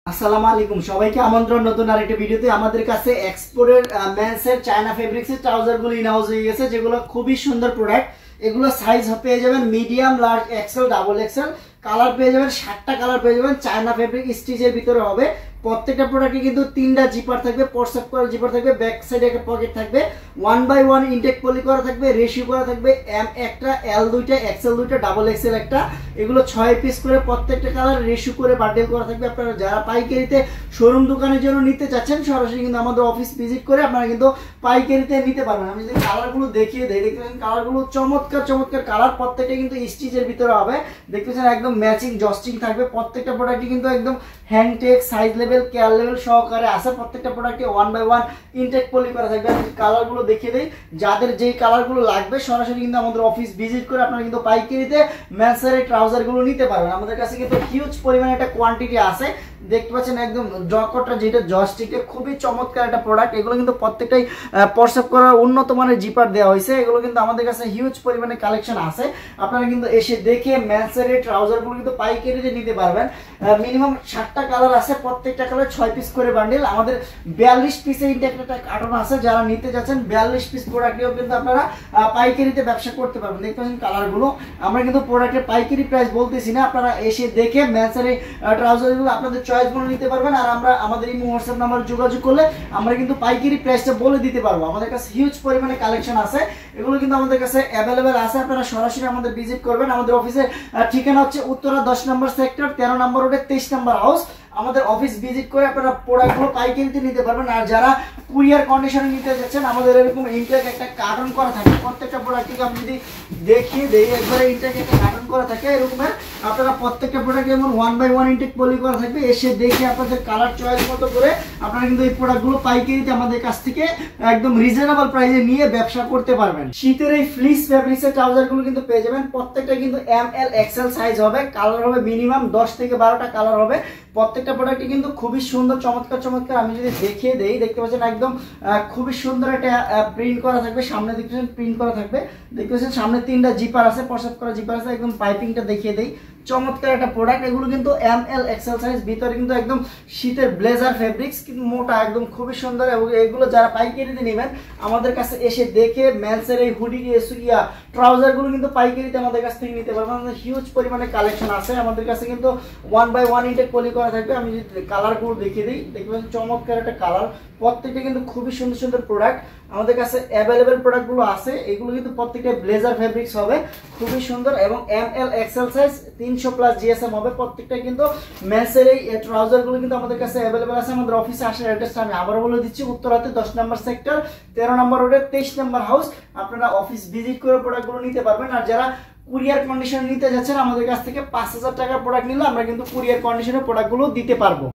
আসসালামু আলাইকুম সবাইকে আমন্ত্রণ নতুন আরেকটা ভিডিওতে। আমাদের কাছে এক্সপোর্টের মেন্সের চায়না ফেব্রিক্সের ট্রাউজারগুলো ইনহাউস হয়ে গেছে, যেগুলো খুবই সুন্দর প্রোডাক্ট। এগুলো সাইজ পেয়ে যাবেন medium, large, XL, double XL. Colour পেয়ে যাবেন 60টা কালার পেয়ে যাবেন। চায়না ফেব্রিক স্টিচের ভিতরে হবে। প্রত্যেকটা প্রোডাক্টে কিন্তু 3টা জিপার থাকবে, পটসেপ করা জিপার থাকবে, ব্যাক সাইডে একটা পকেট থাকবে, 1/1 ইনটেক পলি করা থাকবে, রেশিও করা থাকবে, এম একটা, এল দুইটা, এক্সেল দুইটা, ডাবল এক্সেল একটা। এগুলো 6 পিস করে প্রত্যেকটা কালার রেশিও করে বান্ডেল করা থাকবে। আপনারা যারা পাইকারিতে শোরুম দোকানের জন্য নিতে চাচ্ছেন, সরাসরি কিন্তু আমাদের অফিস ভিজিট করে আপনারা কিন্তু পাইকারিতে নিতে পারবেন। আমি যদি কালারগুলো দেখিয়ে দেই, দেখতেছেন কালারগুলো চমৎকার চমৎকার কালার। প্রত্যেকটা কিন্তু স্টিচের ভিতরে হবে। দেখতেছেন একদম ম্যাচিং জস্টিং থাকবে। প্রত্যেকটা প্রোডাক্টই কিন্তু একদম hand tag, size level, care level সহকারে আছে। প্রত্যেকটা প্রোডাক্টে 1/1 ইনটেক পলি করা থাকবে। আমি কালারগুলো দেখিয়ে দিই, যাদের যেই কালারগুলো লাগবে সরাসরি কিন্তু আমাদের অফিস ভিজিট করে আপনারা কিন্তু পাইকারিতে মেন্সের এই ট্রাউজারগুলো নিতে পারবেন। আমাদের কাছে কিন্তু হিউজ পরিমাণে একটা কোয়ান্টিটি আছে। দেখতে পাচ্ছেন একদম জকটা, যেটা জস্টিকের খুবই চমৎকার একটা প্রোডাক্ট। এগুলো কিন্তু প্রত্যেকটাই পটসেপ করার উন্নত মানের জিপার দেওয়া হয়েছে। এগুলো কিন্তু আমাদের কাছে হিউজ পরিমাণে কালেকশন আছে। আপনারা কিন্তু এসে দেখে মেন্সের এই ট্রাউজারগুলো কিন্তু পাইকারিতে নিতে পারবেন। মিনিমাম 60টা কালার আছে, প্রত্যেকটা কালার 6 পিস করে বান্ডেল। আমাদের 42 পিসের ইনটেক একটা কার্টন আছে। যারা নিতে যাচ্ছেন 42 পিস প্রোডাক্টেও কিন্তু আপনারা পাইকারিতে ব্যবসা করতে পারবেন। দেখতে পাচ্ছেন কালারগুলো। আমরা কিন্তু প্রোডাক্টের পাইকারি প্রাইস বলতেছি না, আপনারা এসে দেখে মেন্সের এই ট্রাউজারগুলো আপনাদের চয়েসগুলো নিতে পারবেন। আর আমরা আমাদের এই হোয়াটসঅ্যাপ নাম্বারে যোগাযোগ করলে আমরা কিন্তু পাইকারি প্রাইসটা বলে দিতে পারবো। আমাদের কাছে হিউজ পরিমাণে কালেকশন আছে। এগুলো কিন্তু আমাদের কাছে অ্যাভেলেবেল আছে। আপনারা সরাসরি আমাদের ভিজিট করবেন। আমাদের অফিসের ঠিকানা হচ্ছে উত্তরা 10 নম্বর সেক্টর, 13 নম্বর রোডে, 23 নম্বর হাউস। আমাদের অফিস ভিজিট করে আপনারা প্রোডাক্টগুলো পাইকারিতে নিতে পারবেন। আর যারা কুরিয়ার কন্ডিশনে নিতে যাচ্ছেন, আমাদের এরকম ইনটেক একটা কার্টন করা থাকে। প্রত্যেকটা প্রোডাক্টকে আমি যদি দেখিয়ে দেই, একবারে ইনটেক একটা কার্টন করা থাকে এরকমের। আপনারা প্রত্যেকটা প্রোডাক্ট যেমন 1/1 ইনটেক পলি করা থাকবে। এসে দেখে আপনাদের কালার চয়েস মতো করে আপনারা কিন্তু এই প্রোডাক্টগুলো পাইকারিতে আমাদের কাছ থেকে একদম রিজনেবল প্রাইসে নিয়ে ব্যবসা করতে পারবেন। শীতের এই ফ্লিস ফ্যাব্রিক্সের ট্রাউজারগুলো কিন্তু পেয়ে যাবেন। প্রত্যেকটা কিন্তু এম, এল, এক্সেল সাইজ হবে। কালার হবে মিনিমাম 10 থেকে 12টা কালার হবে। প্রত্যেকটা প্রোডাক্টই কিন্তু খুবই সুন্দর, চমৎকার চমৎকার। আমি যদি দেখিয়ে দেই, দেখতে পাচ্ছেন একদম খুবই সুন্দর একটা প্রিন্ট করা থাকবে। সামনে দেখতেছেন প্রিন্ট করা থাকবে। দেখতে পাচ্ছেন সামনে 3টা জিপার আছে, পটসেপ করা জিপার আছে। একদম পাইপিংটা দেখিয়ে দেই, চমৎকার একটা প্রোডাক্ট। এগুলো কিন্তু এম, এল, এক্সেল সাইজ। ভিতরে কিন্তু একদম শীতের ব্লেজার ফেব্রিক্স, কিন্তু মোটা, একদম খুবই সুন্দর। এবং এগুলো যারা পাইকারিতে নেবেন, আমাদের কাছে এসে দেখে মেন্সের এই হুডি ট্রাউজারগুলো কিন্তু পাইকারিতে আমাদের কাছ থেকে নিতে পারবেন। আমাদের হিউজ পরিমাণে কালেকশন আছে। আমাদের কাছে কিন্তু 1/1 ইনটেক পলি করা থাকবে। আমি যদি কালারগুলো দেখিয়ে দিই, দেখবেন চমৎকার একটা কালার। প্রত্যেকটা কিন্তু খুবই সুন্দর সুন্দর প্রোডাক্ট আমাদের কাছে অ্যাভেলেবেল প্রোডাক্টগুলো আছে। এগুলো কিন্তু প্রত্যেকটা ব্লেজার ফেব্রিক্স হবে, খুবই সুন্দর। এবং এম, এল, এক্সেল সাইজ 300+ জিএসএম হবে। প্রত্যেকটা কিন্তু মেন্সের এই ট্রাউজারগুলো কিন্তু আমাদের কাছে অ্যাভেলেবেল আছে। আমাদের অফিসে আসার অ্যাড্রেসটা আমি আবারও বলে দিচ্ছি, উত্তরাতে 10 নম্বর সেক্টর, 13 নম্বর রোডে, 23 নম্বর হাউস। আপনারা অফিস ভিজিট করে প্রোডাক্টগুলো নিতে পারবেন। আর যারা কুরিয়ার কন্ডিশনে নিতে যাচ্ছেন, আমাদের কাছ থেকে 5000 টাকার প্রোডাক্ট নিলে আমরা কিন্তু কুরিয়ার কন্ডিশনে প্রোডাক্টগুলো দিতে পারবো।